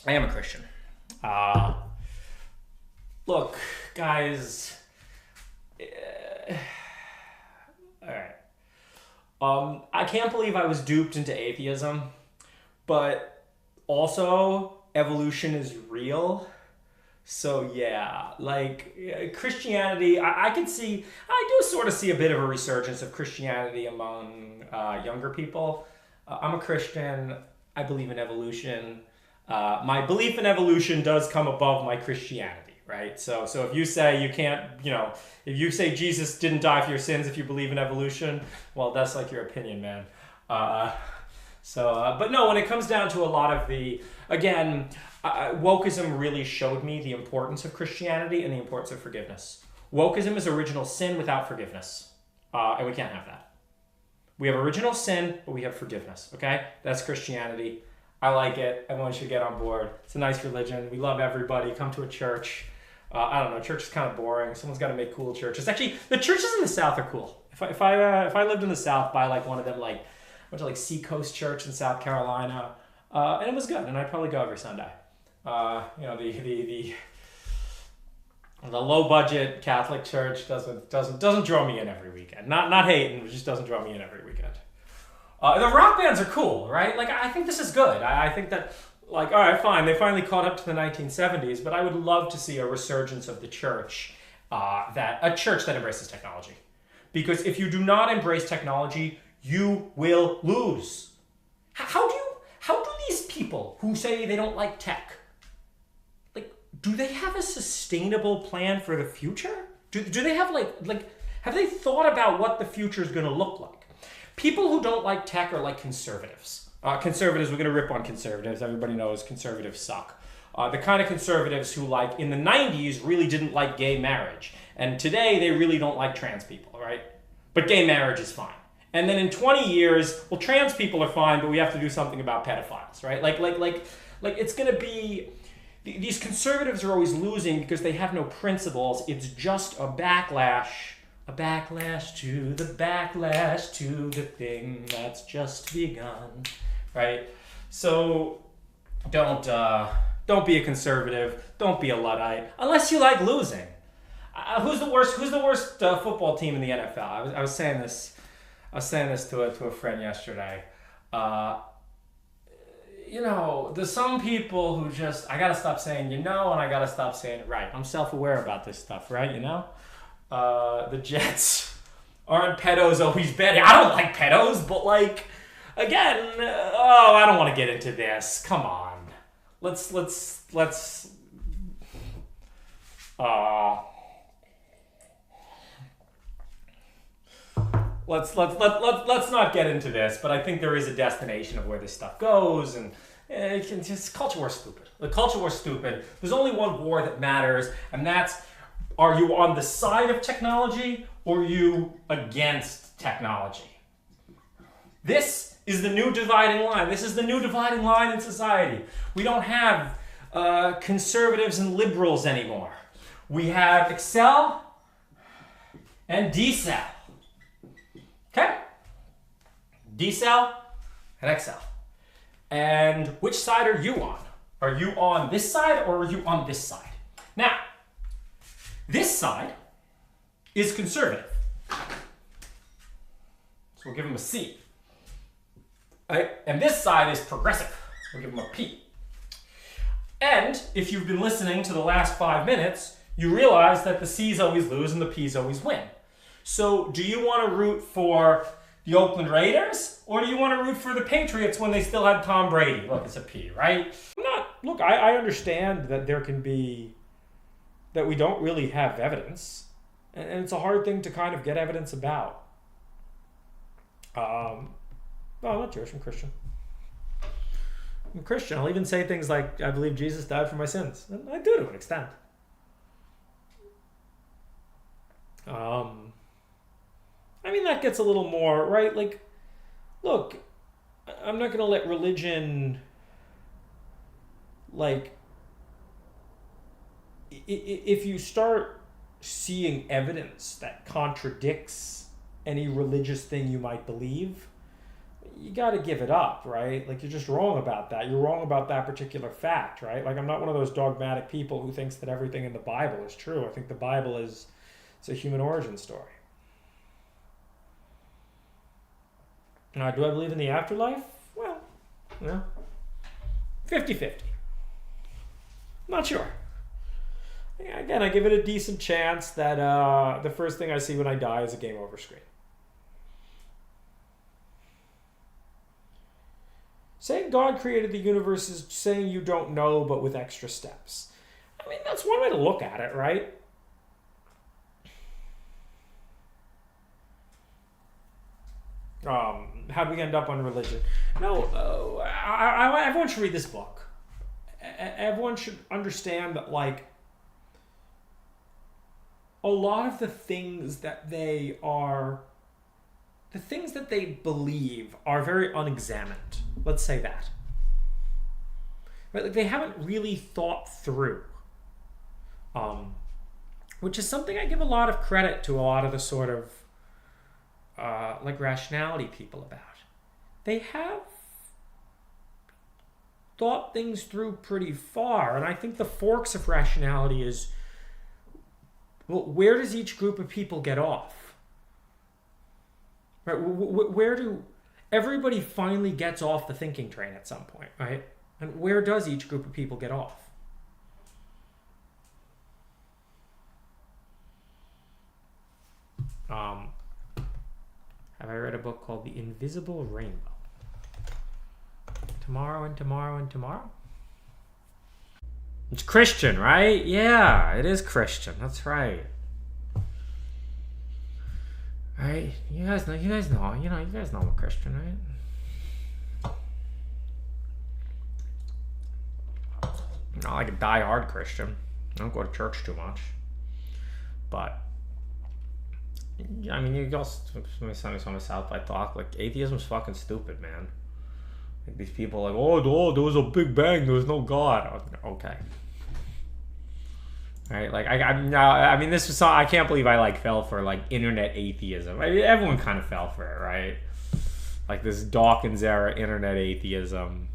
I am a Christian. Look, guys. All right. I can't believe I was duped into atheism, but also evolution is real. So yeah, Christianity, I do sort of see a bit of a resurgence of Christianity among younger people. I'm a Christian. I believe in evolution. My belief in evolution does come above my Christianity, right? So if you say you can't, if you say Jesus didn't die for your sins if you believe in evolution, well, that's like your opinion, man. But no, when it comes down to a lot of again, wokeism really showed me the importance of Christianity and the importance of forgiveness. Wokeism is original sin without forgiveness, and we can't have that. We have original sin, but we have forgiveness, okay? That's Christianity. I like it. Everyone should get on board. It's a nice religion. We love everybody. Come to a church. I don't know. Church is kind of boring. Someone's got to make cool churches. Actually, the churches in the South are cool. If I lived in the South, buy one of them, went to Seacoast Church in South Carolina, and it was good. And I'd probably go every Sunday. The low budget Catholic church doesn't draw me in every weekend. Not hating, it just doesn't draw me in every weekend. The rock bands are cool, right? I think this is good. I think that, all right, fine. They finally caught up to the 1970s, but I would love to see a resurgence of the church, a church that embraces technology. Because if you do not embrace technology, you will lose. How do these people who say they don't like tech, do they have a sustainable plan for the future? Do they have have they thought about what the future is going to look like? People who don't like tech are like conservatives. Conservatives, we're going to rip on conservatives. Everybody knows conservatives suck. The kind of conservatives who, in the 90s, really didn't like gay marriage. And today, they really don't like trans people, right? But gay marriage is fine. And then in 20 years, well, trans people are fine, but we have to do something about pedophiles, right? It's going to be... These conservatives are always losing because they have no principles. It's just a backlash to the thing that's just begun, right? So don't be a conservative. Don't be a Luddite unless you like losing. Who's the worst football team in the NFL? I was saying this to a friend yesterday. There's some people who just, I gotta stop saying and I gotta stop saying it right. I'm self-aware about this stuff, right? The Jets aren't pedos always better. I don't like pedos, but again, I don't want to get into this. Come on. Let's not get into this, but I think there is a destination of where this stuff goes, and culture war's stupid. The culture war's stupid. There's only one war that matters, and that's, are you on the side of technology or are you against technology? This is the new dividing line. This is the new dividing line in society. We don't have conservatives and liberals anymore. We have Excel and decel. Okay? Decel and Excel. And which side are you on? Are you on this side or are you on this side? Now, this side is conservative. So we'll give them a C. Right? And this side is progressive. We'll give them a P. And if you've been listening to the last 5 minutes, you realize that the C's always lose and the P's always win. So do you want to root for the Oakland Raiders or do you want to root for the Patriots when they still had Tom Brady? Look, it's a P, right? I understand that there can be, that we don't really have evidence, and it's a hard thing to kind of get evidence about. No, I'm not Jewish, I'm Christian. I'm Christian. I'll even say things like, I believe Jesus died for my sins. And I do to an extent. That gets a little more, right? Look, I'm not going to let religion, if you start seeing evidence that contradicts any religious thing you might believe, you got to give it up, right? Like, you're just wrong about that. You're wrong about that particular fact, right? Like, I'm not one of those dogmatic people who thinks that everything in the Bible is true. I think the Bible it's a human origin story. Do I believe in the afterlife? Well, 50-50. Not sure. Again, I give it a decent chance that the first thing I see when I die is a game over screen. Saying God created the universe is saying you don't know, but with extra steps. I mean, that's one way to look at it, right? How do we end up on religion? No, everyone should read this book. Everyone should understand that, like, a lot of the things that they believe are very unexamined. Let's say that. Right? Like, they haven't really thought through. Which is something I give a lot of credit to a lot of the sort of like rationality people about. They have thought things through pretty far, and I think the forks of rationality is, well, where does each group of people get off? Right? Where do everybody finally gets off the thinking train at some point, right? And where does each group of people get off? Have I read a book called The Invisible Rainbow? Tomorrow and Tomorrow and Tomorrow? It's Christian, right? Yeah, it is Christian. That's right. Right? You guys know I'm a Christian, right? I'm not like a die-hard Christian. I don't go to church too much. But I mean, you guys, my son is on the South by talk. Like, atheism's fucking stupid, man. Like, these people are like, oh, there was a big bang, there was no God. Okay. Right? Like, I mean, this was so, I can't believe I like fell for like internet atheism. I mean, everyone kind of fell for it, right? Like this Dawkins era internet atheism.